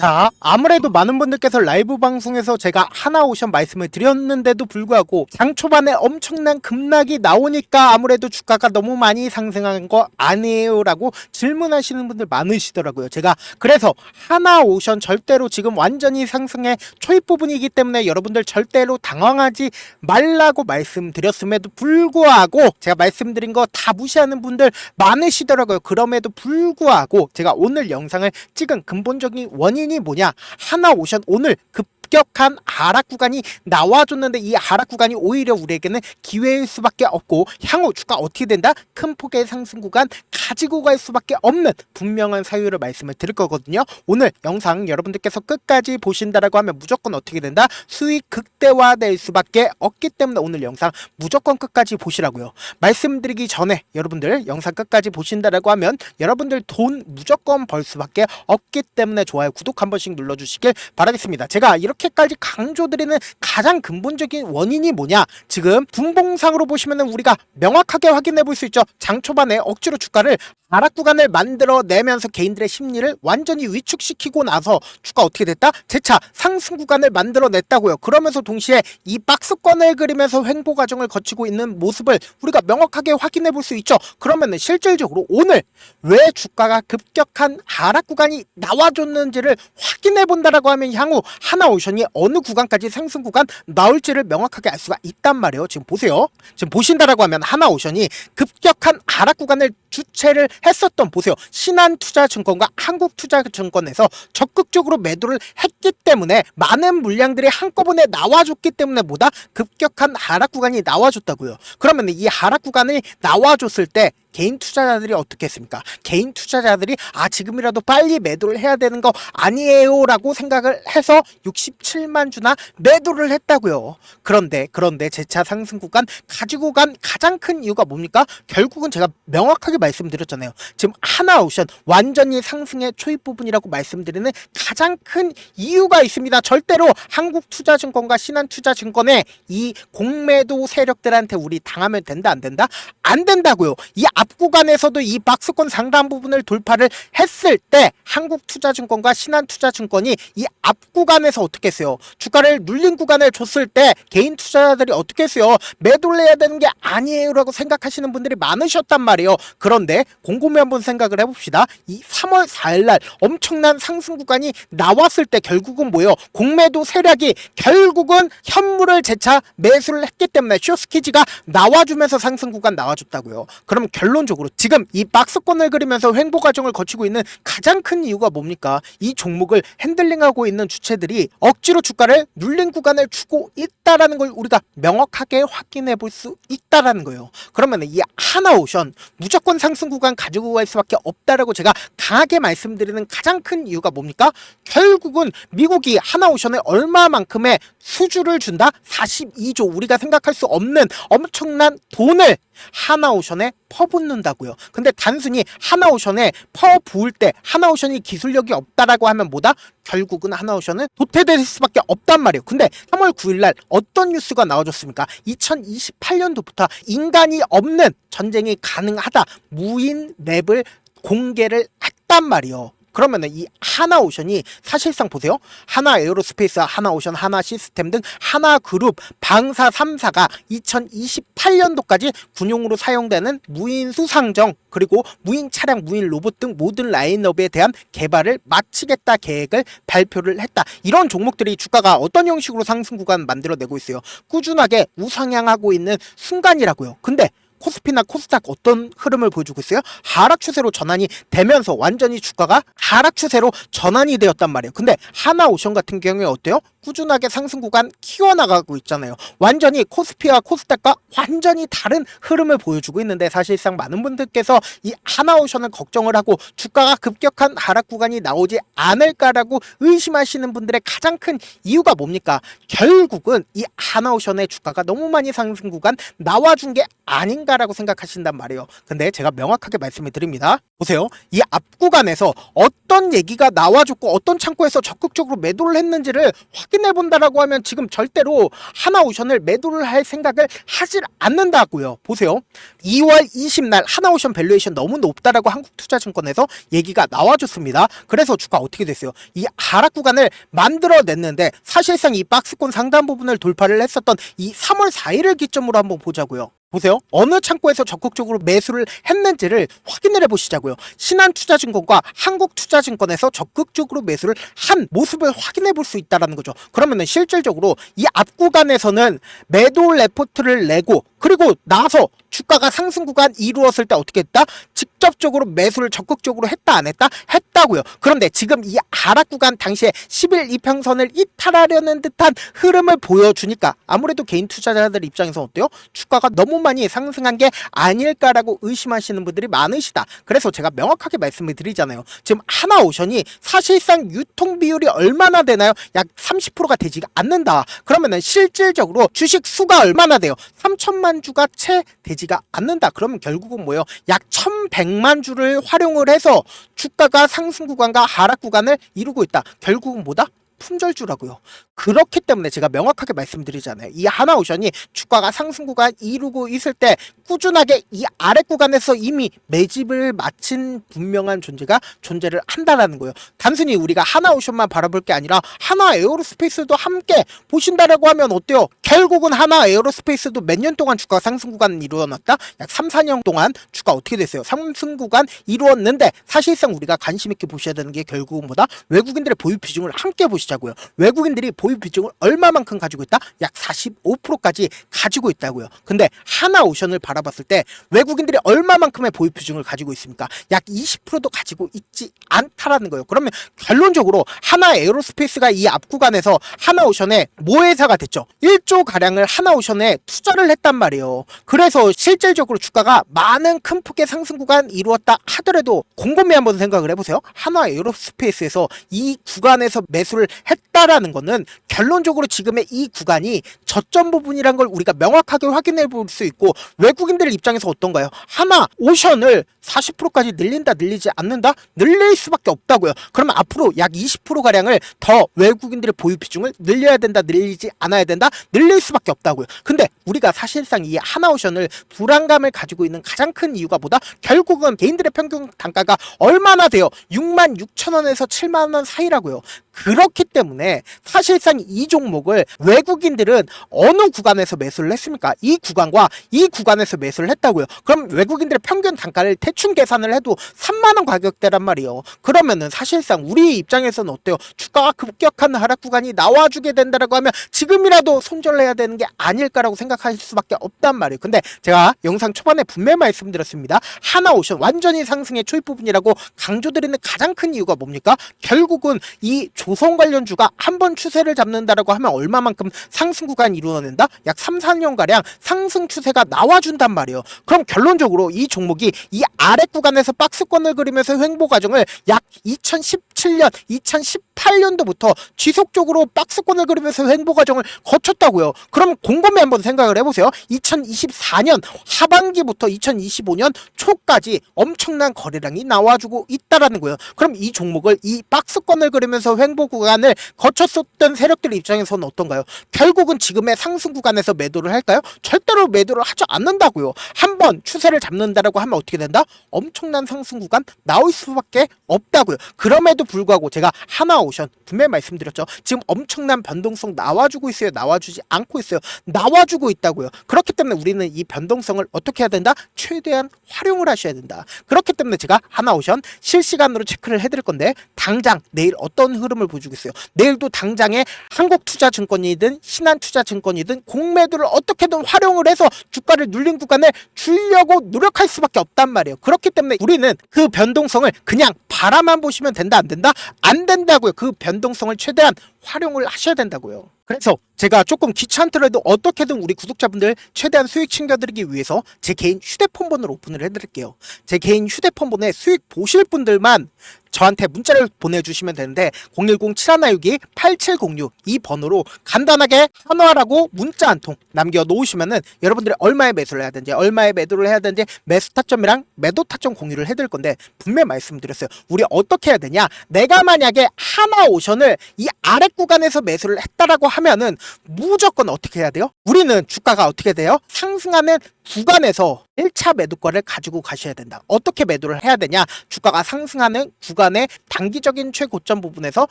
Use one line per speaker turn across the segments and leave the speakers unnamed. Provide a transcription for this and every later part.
자, 아무래도 많은 분들께서 라이브 방송에서 제가 하나오션 말씀을 드렸는데도 불구하고 장 초반에 엄청난 급락이 나오니까 아무래도 주가가 너무 많이 상승한 거 아니에요? 라고 질문하시는 분들 많으시더라고요. 제가 그래서 하나오션 절대로 지금 완전히 상승의 초입 부분이기 때문에 여러분들 절대로 당황하지 말라고 말씀드렸음에도 불구하고 제가 말씀드린 거 다 무시하는 분들 많으시더라고요. 그럼에도 불구하고 제가 오늘 영상을 찍은 근본적인 원인이 뭐냐, 하나오션 오늘 급격한 하락 구간이 나와줬는데 이 하락 구간이 오히려 우리에게는 기회일 수밖에 없고 향후 주가 어떻게 된다? 큰 폭의 상승 구간 가지고 갈 수밖에 없는 분명한 사유를 말씀을 드릴 거거든요. 오늘 영상 여러분들께서 끝까지 보신다라고 하면 무조건 어떻게 된다? 수익 극대화될 수밖에 없기 때문에 오늘 영상 무조건 끝까지 보시라고요. 말씀드리기 전에 여러분들 영상 끝까지 보신다라고 하면 여러분들 돈 무조건 벌 수밖에 없기 때문에 좋아요, 구독 한 번씩 눌러주시길 바라겠습니다. 제가 이렇게까지 강조드리는 가장 근본적인 원인이 뭐냐, 지금 분봉상으로 보시면은 우리가 명확하게 확인해 볼 수 있죠. 장 초반에 억지로 주가를 하락 구간을 만들어내면서 개인들의 심리를 완전히 위축시키고 나서 주가 어떻게 됐다? 재차 상승 구간을 만들어냈다고요. 그러면서 동시에 이 박스권을 그리면서 횡보 과정을 거치고 있는 모습을 우리가 명확하게 확인해 볼 수 있죠. 그러면은 실질적으로 오늘 왜 주가가 급격한 하락 구간이 나와줬는지를 확인해 본다라고 하면 향후 하나오션이 어느 구간까지 상승 구간 나올지를 명확하게 알 수가 있단 말이에요. 지금 보세요. 지금 보신다라고 하면 하나오션이 급격한 하락 구간을 주체를 했었던, 보세요, 신한투자증권과 한국투자증권에서 적극적으로 매도를 했기 때문에 많은 물량들이 한꺼번에 나와줬기 때문에 뭐다? 급격한 하락 구간이 나와줬다고요. 그러면 이 하락 구간이 나와줬을 때 개인 투자자들이 어떻게 했습니까? 개인 투자자들이 지금이라도 빨리 매도를 해야 되는 거 아니에요? 라고 생각을 해서 67만 주나 매도를 했다고요. 그런데 재차 상승 구간 가지고 간 가장 큰 이유가 뭡니까? 결국은 제가 명확하게 말씀드렸잖아요. 지금 하나오션 완전히 상승의 초입 부분이라고 말씀드리는 가장 큰 이유가 있습니다. 절대로 한국투자증권과 신한투자증권의 이 공매도 세력들한테 우리 당하면 된다, 안 된다? 안 된다고요. 이 앞 구간에서도 이 박스권 상단 부분을 돌파를 했을 때 한국투자증권과 신한투자증권이 이 앞 구간에서 어떻게 했어요? 주가를 눌린 구간을 줬을 때 개인 투자자들이 어떻게 했어요? 매도를 해야 되는 게 아니에요 라고 생각하시는 분들이 많으셨단 말이에요. 그런데 곰곰이 한번 생각을 해봅시다. 이 3월 4일날 엄청난 상승 구간이 나왔을 때 결국은 뭐예요? 공매도 세력이 결국은 현물을 재차 매수를 했기 때문에 쇼스키즈가 나와주면서 상승 구간 나와줬다고요. 그럼 결론적으로 지금 이 박스권을 그리면서 횡보 과정을 거치고 있는 가장 큰 이유가 뭡니까? 이 종목을 핸들링하고 있는 주체들이 억지로 주가를 눌린 구간을 주고 있다라는 걸 우리가 명확하게 확인해 볼 수 있다라는 거예요. 그러면 이 하나오션 무조건 상승 구간 가지고 갈 수밖에 없다라고 제가 강하게 말씀드리는 가장 큰 이유가 뭡니까? 결국은 미국이 하나오션에 얼마만큼의 수주를 준다? 42조, 우리가 생각할 수 없는 엄청난 돈을 하나오션에 퍼붓는다고요. 근데 단순히 하나오션에 퍼부을 때 하나오션이 기술력이 없다라고 하면 뭐다? 결국은 하나오션은 도태될 수밖에 없단 말이에요. 근데 3월 9일날 어떤 뉴스가 나와줬습니까? 2028년도부터 인간이 없는 전쟁이 가능하다, 무인 맵을 공개를 했단 말이에요. 그러면은 이 하나오션이 사실상 보세요. 하나에어로스페이스, 하나오션, 하나시스템 등 하나그룹 방사 3사가 2028년도까지 군용으로 사용되는 무인 수상정, 그리고 무인 차량, 무인 로봇 등 모든 라인업에 대한 개발을 마치겠다 계획을 발표를 했다. 이런 종목들이 주가가 어떤 형식으로 상승 구간 만들어내고 있어요? 꾸준하게 우상향하고 있는 순간이라고요. 근데 코스피나 코스닥 어떤 흐름을 보여주고 있어요? 하락 추세로 전환이 되면서 완전히 주가가 하락 추세로 전환이 되었단 말이에요. 근데 하나오션 같은 경우에 어때요? 꾸준하게 상승 구간 키워나가고 있잖아요. 완전히 코스피와 코스닥과 완전히 다른 흐름을 보여주고 있는데, 사실상 많은 분들께서 이 하나오션을 걱정을 하고 주가가 급격한 하락 구간이 나오지 않을까라고 의심하시는 분들의 가장 큰 이유가 뭡니까? 결국은 이 하나오션의 주가가 너무 많이 상승 구간 나와준 게 아닌가 아닌가라고 생각하신단 말이에요. 근데 제가 명확하게 말씀을 드립니다. 보세요. 이 앞 구간에서 어떤 얘기가 나와줬고 어떤 창고에서 적극적으로 매도를 했는지를 확인해 본다라고 하면 지금 절대로 하나오션을 매도를 할 생각을 하질 않는다고요. 보세요. 2월 20날 하나오션 밸류에이션 너무 높다라고 한국투자증권에서 얘기가 나와줬습니다. 그래서 주가 어떻게 됐어요? 이 하락 구간을 만들어냈는데 사실상 이 박스권 상단 부분을 돌파를 했었던 이 3월 4일을 기점으로 한번 보자고요. 보세요. 어느 창고에서 적극적으로 매수를 했는지를 확인을 해보시자고요. 신한투자증권과 한국투자증권에서 적극적으로 매수를 한 모습을 확인해 볼 수 있다는 거죠. 그러면은 실질적으로 이 앞 구간에서는 매도 레포트를 내고 그리고 나서 주가가 상승 구간 이루었을 때 어떻게 했다? 직접적으로 매수를 적극적으로 했다 안 했다? 했다고요. 그런데 지금 이 하락 구간 당시에 10일 이평선을 이탈하려는 듯한 흐름을 보여주니까 아무래도 개인 투자자들 입장에서 어때요? 주가가 너무 많이 상승한 게 아닐까라고 의심하시는 분들이 많으시다. 그래서 제가 명확하게 말씀을 드리잖아요. 지금 하나오션이 사실상 유통 비율이 얼마나 되나요? 약 30%가 되지 않는다. 그러면은 실질적으로 주식 수가 얼마나 돼요? 3천만 주가 채 되지가 않는다. 그러면 결국은 뭐예요? 약 1100만 주를 활용을 해서 주가가 상승 구간과 하락 구간을 이루고 있다. 결국은 뭐다? 품절주라고요. 그렇기 때문에 제가 명확하게 말씀드리잖아요. 이 하나오션이 주가가 상승 구간 이루고 있을 때 꾸준하게 이 아래 구간에서 이미 매집을 마친 분명한 존재가 존재를 한다라는 거예요. 단순히 우리가 하나오션만 바라볼 게 아니라 하나에어로스페이스도 함께 보신다라고 하면 어때요? 결국은 하나에어로스페이스도 몇 년 동안 주가 상승 구간을 이루어놨다? 약 3, 4년 동안 주가 어떻게 됐어요? 상승 구간 이루었는데 사실상 우리가 관심 있게 보셔야 되는 게 결국은 뭐다? 외국인들의 보유 비중을 함께 보시자고요. 외국인들이 보유 비중을 얼마만큼 가지고 있다? 약 45%까지 가지고 있다고요. 근데 하나오션을 바라봤을 때 외국인들이 얼마만큼의 보유 비중을 가지고 있습니까? 약 20%도 가지고 있지 않다라는 거예요. 그러면 결론적으로 하나에어로스페이스가 이 앞 구간에서 하나오션의 모회사가 됐죠. 1조 가량을 하나오션에 투자를 했단 말이에요. 그래서 실질적으로 주가가 많은 큰 폭의 상승 구간 이루었다 하더라도 곰곰이 한번 생각을 해보세요. 하나에어로스페이스에서 이 구간에서 매수를 했다라는 거는 결론적으로 지금의 이 구간이 저점 부분이란 걸 우리가 명확하게 확인해 볼 수 있고 외국인들 입장에서 어떤가요? 하나오션을 40%까지 늘린다 늘리지 않는다? 늘릴 수밖에 없다고요. 그러면 앞으로 약 20%가량을 더 외국인들의 보유 비중을 늘려야 된다 늘리지 않아야 된다? 늘릴 수밖에 없다고요. 근데 우리가 사실상 이 하나오션을 불안감을 가지고 있는 가장 큰 이유가 뭐다? 결국은 개인들의 평균 단가가 얼마나 돼요? 66,000원에서 7만원 사이라고요. 그렇기 때문에 사실상 이 종목을 외국인들은 어느 구간에서 매수를 했습니까? 이 구간과 이 구간에서 매수를 했다고요. 그럼 외국인들의 평균 단가를 대충 계산을 해도 3만원 가격대란 말이에요. 그러면은 사실상 우리 입장에서는 어때요? 주가가 급격한 하락 구간이 나와주게 된다라고 하면 지금이라도 손절해야 되는 게 아닐까라고 생각하실 수밖에 없단 말이에요. 근데 제가 영상 초반에 분명히 말씀드렸습니다. 하나오션 완전히 상승의 초입 부분이라고 강조드리는 가장 큰 이유가 뭡니까? 결국은 이 조선 관련주가 한번 추세를 잡는다라고 하면 얼마만큼 상승 구간이 이루어낸다? 약 3, 4년가량 상승 추세가 나와준단 말이에요. 그럼 결론적으로 이 종목이 이 아래 구간에서 박스권을 그리면서 횡보 과정을 약 2017년, 2018년도부터 지속적으로 박스권을 그리면서 횡보 과정을 거쳤다고요. 그럼 곰곰이 한번 생각을 해보세요. 2024년 하반기부터 2025년 초까지 엄청난 거래량이 나와주고 있다라는 거예요. 그럼 이 종목을 이 박스권을 그리면서 횡보 구간을 거쳤었던 세력들 입장에서는 어떤가요? 결국은 지금의 상승 구간에서 매도를 할까요? 절대로 매도를 하지 않는다고요. 한번 추세를 잡는다라고 하면 어떻게 된다? 엄청난 상승 구간 나올 수밖에 없다고요. 그럼에도 불구하고 제가 하나오션 분명히 말씀드렸죠. 지금 엄청난 변동성 나와주고 있어요. 나와주지 않고 있어요. 나와주고 있다고요. 그렇기 때문에 우리는 이 변동성을 어떻게 해야 된다? 최대한 활용을 하셔야 된다. 그렇기 때문에 제가 하나오션 실시간으로 체크를 해드릴 건데 당장 내일 어떤 흐름을 보여주고 있어요. 내일도 당장에 한국투자증권이든 신한투자증권이든 공매도를 어떻게든 활용을 해서 주가를 눌린 구간을 주려고 노력할 수밖에 없단 말이에요. 그렇기 때문에 우리는 그 변동성을 그냥 바라만 보시면 된다 안 된다? 안 된다고요. 그 변동성을 최대한 활용을 하셔야 된다고요. 그래서 제가 조금 귀찮더라도 어떻게든 우리 구독자분들 최대한 수익 챙겨드리기 위해서 제 개인 휴대폰 번호를 오픈을 해드릴게요. 제 개인 휴대폰 번호에 수익 보실 분들만 저한테 문자를 보내주시면 되는데 010-7162-8706 이 번호로 간단하게 한화라고 문자 한 통 남겨놓으시면은 여러분들이 얼마에 매수를 해야 되는지 얼마에 매도를 해야 되는지 매수 타점이랑 매도 타점 공유를 해드릴 건데 분명히 말씀드렸어요. 우리 어떻게 해야 되냐, 내가 만약에 하나오션을 이 아래 구간에서 매수를 했다라고 하면은 무조건 어떻게 해야 돼요? 우리는 주가가 어떻게 돼요? 상승하는 구간에서 1차 매도권을 가지고 가셔야 된다. 어떻게 매도를 해야 되냐, 주가가 상승하는 구간의 단기적인 최고점 부분에서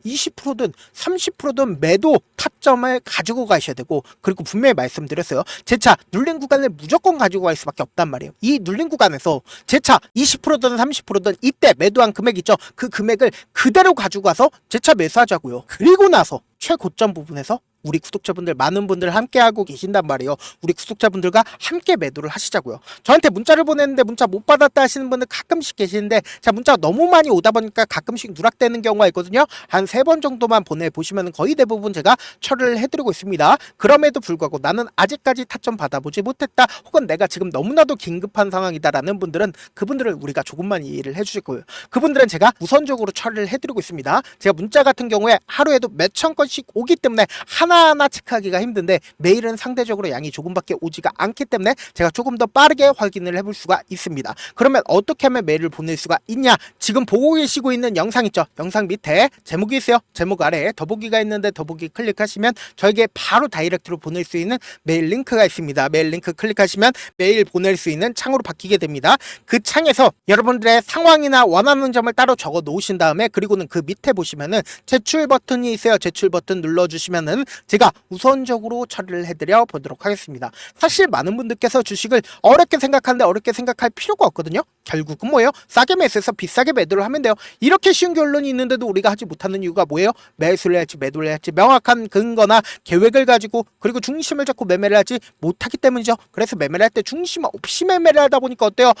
20%든 30%든 매도 타점을 가지고 가셔야 되고, 그리고 분명히 말씀드렸어요. 제 차 눌린 구간을 무조건 가지고 갈 수밖에 없단 말이에요. 이 눌린 구간에서 제 차 20%든 30%든 이때 매도한 금액 있죠, 그 금액을 그대로 가지고 가서 제 차 매수하자고요. 그리고 나서 최고점 부분에서 우리 구독자분들 많은 분들 함께 하고 계신단 말이에요. 우리 구독자분들과 함께 매도를 하시자고요. 저한테 문자를 보냈는데 문자 못 받았다 하시는 분들 가끔씩 계시는데, 자, 문자가 너무 많이 오다 보니까 가끔씩 누락되는 경우가 있거든요. 한 3번 정도만 보내보시면 거의 대부분 제가 처리를 해드리고 있습니다. 그럼에도 불구하고 나는 아직까지 타점 받아보지 못했다, 혹은 내가 지금 너무나도 긴급한 상황이다라는 분들은, 그분들을 우리가 조금만 이해를 해주실 거예요. 그분들은 제가 우선적으로 처리를 해드리고 있습니다. 제가 문자 같은 경우에 하루에도 몇천 건씩 오기 때문에 하나하나 체크하기가 힘든데, 메일은 상대적으로 양이 조금밖에 오지가 않기 때문에 제가 조금 더 빠르게 확인을 해볼 수가 있습니다. 그러면 어떻게 하면 메일을 보낼 수가 있냐, 지금 보고 계시고 있는 영상 있죠, 영상 밑에 제목이 있어요. 제목 아래에 더보기가 있는데 더보기 클릭하시면 저에게 바로 다이렉트로 보낼 수 있는 메일 링크가 있습니다. 메일 링크 클릭하시면 메일 보낼 수 있는 창으로 바뀌게 됩니다. 그 창에서 여러분들의 상황이나 원하는 점을 따로 적어 놓으신 다음에, 그리고는 그 밑에 보시면은 제출 버튼이 있어요. 제출 버튼 눌러주시면은 제가 우선적으로 처리를 해드려 보도록 하겠습니다. 사실 많은 분들께서 주식을 어렵게 생각하는데 어렵게 생각할 필요가 없거든요. 결국은 뭐예요? 싸게 매수해서 비싸게 매도를 하면 돼요. 이렇게 쉬운 결론이 있는데도 우리가 하지 못하는 이유가 뭐예요? 매수를 할지 매도를 할지 명확한 근거나 계획을 가지고, 그리고 중심을 잡고 매매를 하지 못하기 때문이죠. 그래서 매매를 할 때 중심 없이 매매를 하다 보니까 어때요?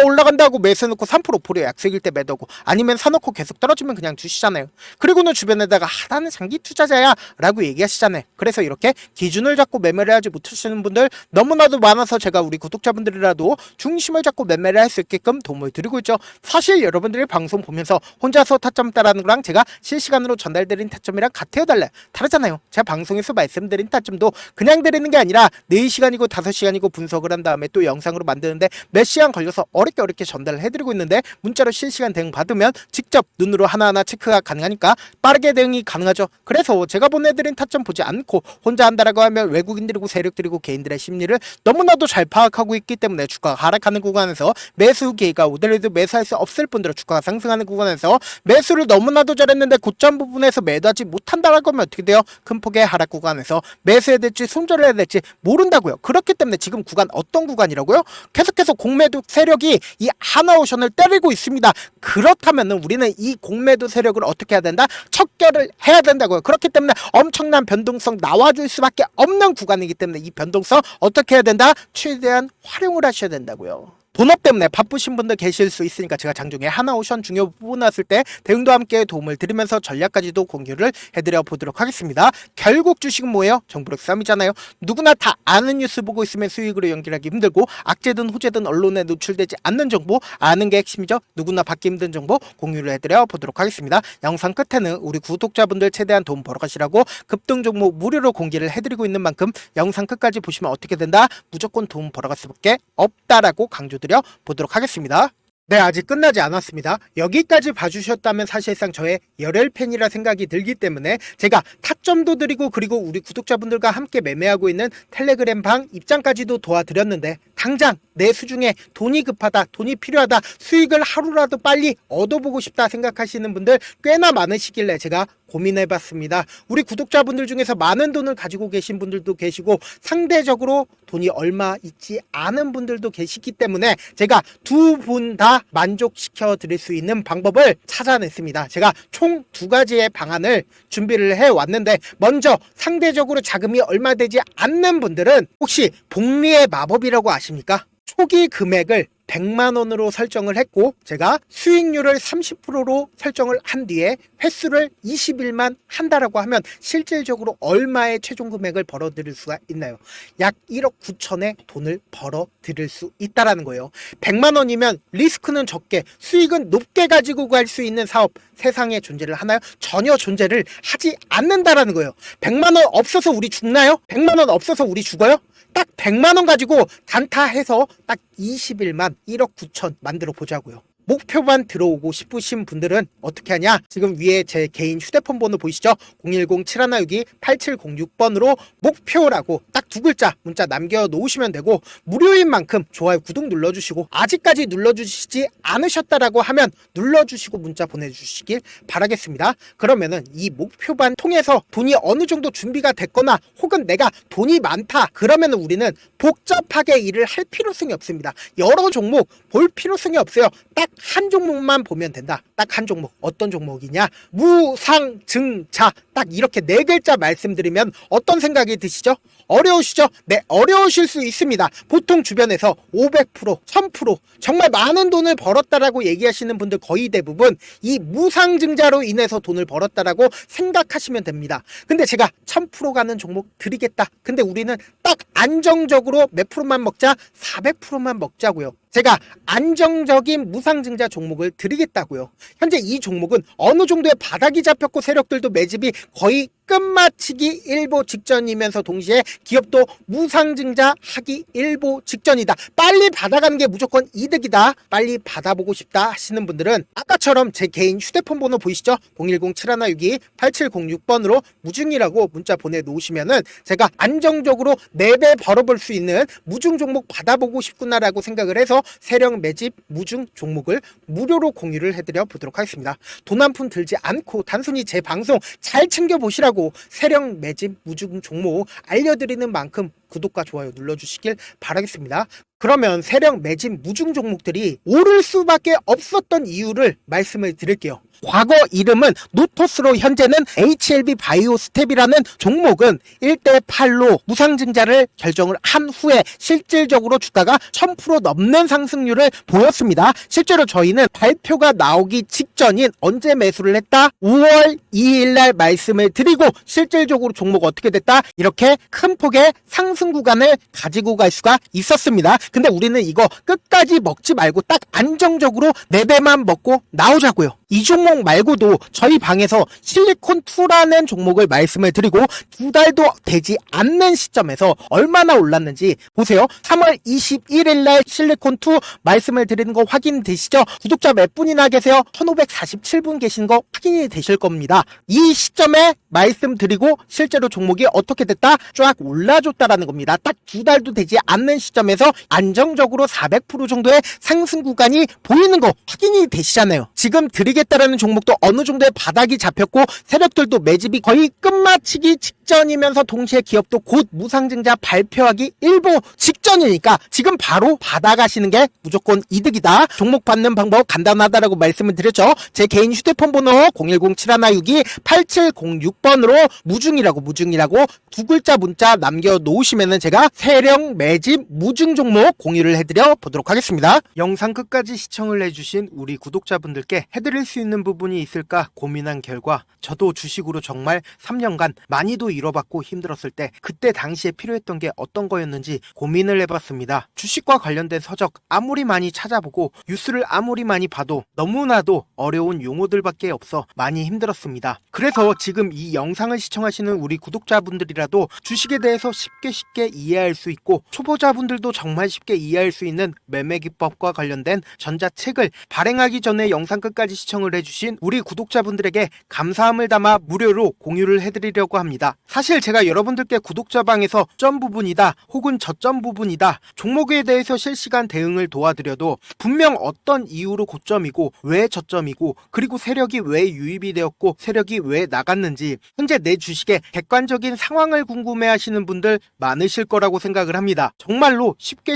올라간다고 매수해놓고 3% 5% 약세일 때 매도고, 아니면 사놓고 계속 떨어지면 그냥 주시잖아요. 그리고는 주변에다가 나는 장기 투자자야 라고 얘기하시잖아요. 그래서 이렇게 기준을 잡고 매매를 하지 못하시는 분들 너무나도 많아서 제가 우리 구독자분들이라도 중심을 잡고 매매를 할 수 있게끔 도움을 드리고 있죠. 사실 여러분들이 방송 보면서 혼자서 타점 따라하는 거랑 제가 실시간으로 전달드린 타점이랑 같아요, 달라요? 다르잖아요. 제가 방송에서 말씀드린 타점도 그냥 드리는 게 아니라 4시간이고 5시간이고 분석을 한 다음에 또 영상으로 만드는데 몇 시간 걸려서 어렵게 전달을 해드리고 있는데, 문자로 실시간 대응 받으면 직접 눈으로 하나하나 체크가 가능하니까 빠르게 대응이 가능하죠. 그래서 제가 보내드린 타점 보지 않고 혼자 한다라고 하면 외국인들이고 세력들이고 개인들의 심리를 너무나도 잘 파악하고 있기 때문에 주가가 하락하는 구간에서 매수 기회가 오더라도 매수할 수 없을 뿐더러 주가가 상승하는 구간에서 매수를 너무나도 잘했는데 고점 부분에서 매도하지 못한다라고 하면 어떻게 돼요? 큰 폭의 하락 구간에서 매수해야 될지 손절을 해야 될지 모른다고요. 그렇기 때문에 지금 구간 어떤 구간이라고요? 계속해서 공매도 세력이 이 하나오션을 때리고 있습니다. 그렇다면 우리는 이 공매도 세력을 어떻게 해야 된다? 척결을 해야 된다고요. 그렇기 때문에 엄청난 변동성 나와줄 수밖에 없는 구간이기 때문에 이 변동성 어떻게 해야 된다? 최대한 활용을 하셔야 된다고요. 본업 때문에 바쁘신 분들 계실 수 있으니까 제가 장중에 하나오션 중요 부분 왔을 때 대응도 함께 도움을 드리면서 전략까지도 공유를 해드려 보도록 하겠습니다. 결국 주식은 뭐예요? 정보력 싸움이잖아요. 누구나 다 아는 뉴스 보고 있으면 수익으로 연결하기 힘들고, 악재든 호재든 언론에 노출되지 않는 정보 아는 게 핵심이죠. 누구나 받기 힘든 정보 공유를 해드려 보도록 하겠습니다. 영상 끝에는 우리 구독자분들 최대한 돈 벌어가시라고 급등 종목 무료로 공개를 해드리고 있는 만큼 영상 끝까지 보시면 어떻게 된다? 무조건 돈 벌어갈 수밖에 없다라고 강조드려 보도록 하겠습니다. 네, 아직 끝나지 않았습니다. 여기까지 봐주셨다면 사실상 저의 열혈 팬이라 생각이 들기 때문에 제가 타점도 드리고, 그리고 우리 구독자분들과 함께 매매하고 있는 텔레그램 방 입장까지도 도와드렸는데, 당장 내 수중에 돈이 급하다, 돈이 필요하다, 수익을 하루라도 빨리 얻어보고 싶다 생각하시는 분들 꽤나 많으시길래 제가 고민해봤습니다. 우리 구독자분들 중에서 많은 돈을 가지고 계신 분들도 계시고 상대적으로 돈이 얼마 있지 않은 분들도 계시기 때문에 제가 두 분 다 만족시켜 드릴 수 있는 방법을 찾아냈습니다. 제가 총 2가지의 방안을 준비를 해왔는데, 먼저 상대적으로 자금이 얼마 되지 않는 분들은 혹시 복리의 마법이라고 아십니까? 초기 금액을 100만 원으로 설정을 했고 제가 수익률을 30%로 설정을 한 뒤에 횟수를 20일만 한다라고 하면 실질적으로 얼마의 최종 금액을 벌어들일 수가 있나요? 약 1억 9천의 돈을 벌어들일 수 있다라는 거예요. 100만 원이면 리스크는 적게 수익은 높게 가지고 갈 수 있는 사업 세상에 존재를 하나요? 전혀 존재를 하지 않는다라는 거예요. 100만 원 없어서 우리 죽나요? 100만 원 없어서 우리 죽어요? 딱 100만 원 가지고 단타해서 딱 20일만 1억 9천 만들어 보자고요. 목표만 들어오고 싶으신 분들은 어떻게 하냐? 지금 위에 제 개인 휴대폰 번호 보이시죠? 010-7162-8706번으로 목표라고 딱 2글자 문자 남겨놓으시면 되고 무료인 만큼 좋아요 구독 눌러주시고 아직까지 눌러주시지 않으셨다라고 하면 눌러주시고 문자 보내주시길 바라겠습니다. 그러면은 이 목표반 통해서 돈이 어느 정도 준비가 됐거나 혹은 내가 돈이 많다 그러면은 우리는 복잡하게 일을 할 필요성이 없습니다. 여러 종목 볼 필요성이 없어요. 딱 한 종목만 보면 된다. 딱 한 종목. 어떤 종목이냐? 무상증자. 딱 이렇게 4글자 말씀드리면 어떤 생각이 드시죠? 어려우시죠? 네, 어려우실 수 있습니다. 보통 주변에서 500%, 1000% 정말 많은 돈을 벌었다라고 얘기하시는 분들 거의 대부분 이 무상증자로 인해서 돈을 벌었다라고 생각하시면 됩니다. 근데 제가 1000% 가는 종목 드리겠다. 근데 우리는 딱 안정적으로 몇 프로만 먹자? 400%만 먹자고요. 제가 안정적인 무상증자 종목을 드리겠다고요. 현재 이 종목은 어느 정도의 바닥이 잡혔고 세력들도 매집이 거의 끝마치기 일보 직전이면서 동시에 기업도 무상증자 하기 일보 직전이다. 빨리 받아가는 게 무조건 이득이다. 빨리 받아보고 싶다 하시는 분들은 아까처럼 제 개인 휴대폰 번호 보이시죠? 010-7162-8706번으로 무중이라고 문자 보내놓으시면은 제가 안정적으로 4배 벌어볼 수 있는 무중 종목 받아보고 싶구나라고 생각을 해서 세력 매집 무중 종목을 무료로 공유를 해드려 보도록 하겠습니다. 돈 한 푼 들지 않고 단순히 제 방송 잘 챙겨보시라고 세력 매집 무중 종목 알려드리는 만큼 구독과 좋아요 눌러주시길 바라겠습니다. 그러면 세력 매집 무중 종목들이 오를 수밖에 없었던 이유를 말씀을 드릴게요. 과거 이름은 노토스로 현재는 HLB 바이오스텝이라는 종목은 1대8로 무상증자를 결정을 한 후에 실질적으로 주가가 1000% 넘는 상승률을 보였습니다. 실제로 저희는 발표가 나오기 직전인 언제 매수를 했다? 5월 2일 날 말씀을 드리고 실질적으로 종목 어떻게 됐다? 이렇게 큰 폭의 상승 구간을 가지고 갈 수가 있었습니다. 근데 우리는 이거 끝까지 먹지 말고 딱 안정적으로 4배만 먹고 나오자고요. 이 종목 말고도 저희 방에서 실리콘2라는 종목을 말씀을 드리고 2달도 되지 않는 시점에서 얼마나 올랐는지 보세요. 3월 21일 날 실리콘2 말씀을 드리는 거 확인되시죠? 구독자 몇 분이나 계세요? 1547분 계신 거 확인이 되실 겁니다. 이 시점에 말씀드리고 실제로 종목이 어떻게 됐다? 쫙 올라줬다라는 겁니다. 딱 2달도 되지 않는 시점에서 안정적으로 400% 정도의 상승 구간이 보이는 거 확인이 되시잖아요. 지금 드리겠다라는 종목도 어느 정도의 바닥이 잡혔고 세력들도 매집이 거의 끝마치기 직전이면서 동시에 기업도 곧 무상증자 발표하기 일보 직전이니까 지금 바로 받아가시는 게 무조건 이득이다. 종목 받는 방법 간단하다라고 말씀을 드렸죠. 제 개인 휴대폰 번호 010-7162-8706번으로 무중이라고 2글자 문자 남겨놓으시면은 제가 세력 매집 무중 종목 공유를 해드려 보도록 하겠습니다. 영상 끝까지 시청을 해주신 우리 구독자분들께 해드릴 수 있는 부분이 있을까 고민한 결과 저도 주식으로 정말 3년간 많이도 잃어봤고 힘들었을 때 그때 당시에 필요했던 게 어떤 거였는지 고민을 해봤습니다. 주식과 관련된 서적 아무리 많이 찾아보고 뉴스를 아무리 많이 봐도 너무나도 어려운 용어들밖에 없어 많이 힘들었습니다. 그래서 지금 이 영상을 시청하시는 우리 구독자분들이라도 주식에 대해서 쉽게 이해할 수 있고 초보자분들도 정말 쉽게 이해할 수 있는 매매 기법과 관련된 전자책을 발행하기 전에 영상 끝까지 시청을 해주신 우리 구독자분들에게 감사함을 담아 무료로 공유를 해드리려고 합니다. 사실 제가 여러분들께 구독자방에서 점 부분이다 혹은 저점 부분이다 종목에 대해서 실시간 대응을 도와드려도 분명 어떤 이유로 고점이고 왜 저점이고 그리고 세력이 왜 유입이 되었고 세력이 왜 나갔는지 현재 내 주식의 객관적인 상황을 궁금해하시는 분들 많으실 거라고 생각을 합니다. 정말로 쉽게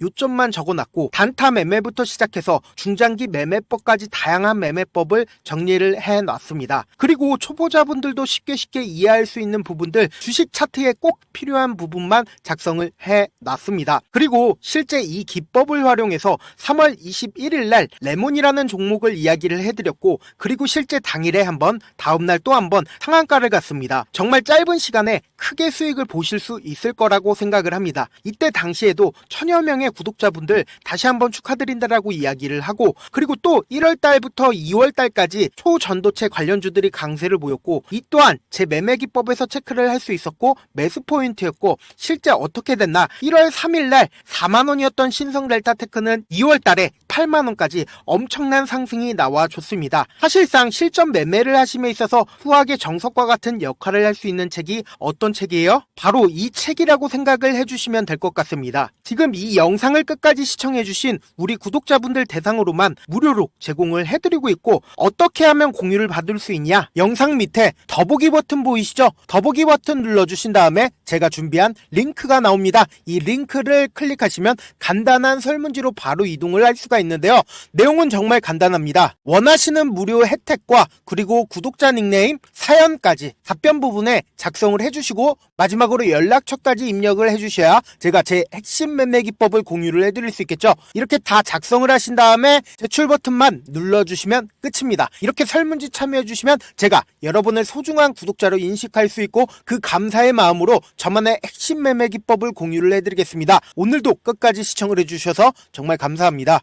요점만 적어놨고 단타 매매부터 시작해서 중장기 매매법까지 다양한 매매 매매법을 정리를 해놨습니다. 그리고 초보자분들도 쉽게 이해할 수 있는 부분들, 주식 차트에 꼭 필요한 부분만 작성을 해놨습니다. 그리고 실제 이 기법을 활용해서 3월 21일 날 레몬이라는 종목을 이야기를 해드렸고, 그리고 실제 당일에 한번, 다음날 또 한번 상한가를 갔습니다. 정말 짧은 시간에 크게 수익을 보실 수 있을 거라고 생각을 합니다. 이때 당시에도 1000여 명의 구독자분들 다시 한번 축하드린다라고 이야기를 하고, 그리고 또 1월달부터 2월달까지 초전도체 관련주들이 강세를 보였고, 이 또한 제 매매 기법에서 체크를 할 수 있었고 매수 포인트였고, 실제 어떻게 됐나, 1월 3일날 4만원이었던 신성델타테크는 2월달에 8만원까지 엄청난 상승이 나와줬습니다. 사실상 실전 매매를 하심에 있어서 후하게 정석과 같은 역할을 할 수 있는 책이 어떤 책이에요? 바로 이 책이라고 생각을 해주시면 될 것 같습니다. 지금 이 영상을 끝까지 시청해주신 우리 구독자분들 대상으로만 무료로 제공을 해드리고 있고, 어떻게 하면 공유를 받을 수 있냐? 영상 밑에 더보기 버튼 보이시죠? 더보기 버튼 눌러주신 다음에 제가 준비한 링크가 나옵니다. 이 링크를 클릭하시면 간단한 설문지로 바로 이동을 할 수가 있는데요. 내용은 정말 간단합니다. 원하시는 무료 혜택과 그리고 구독자 닉네임, 사연까지 답변 부분에 작성을 해주시고 마지막으로 연락처까지 입력을 해주셔야 제가 제 핵심 매매 기법을 공유를 해드릴 수 있겠죠. 이렇게 다 작성을 하신 다음에 제출 버튼만 눌러주시면 끝입니다. 이렇게 설문지 참여해주시면 제가 여러분을 소중한 구독자로 인식할 수 있고, 그 감사의 마음으로 저만의 핵심 매매 기법을 공유를 해드리겠습니다. 오늘도 끝까지 시청을 해주셔서 정말 감사합니다.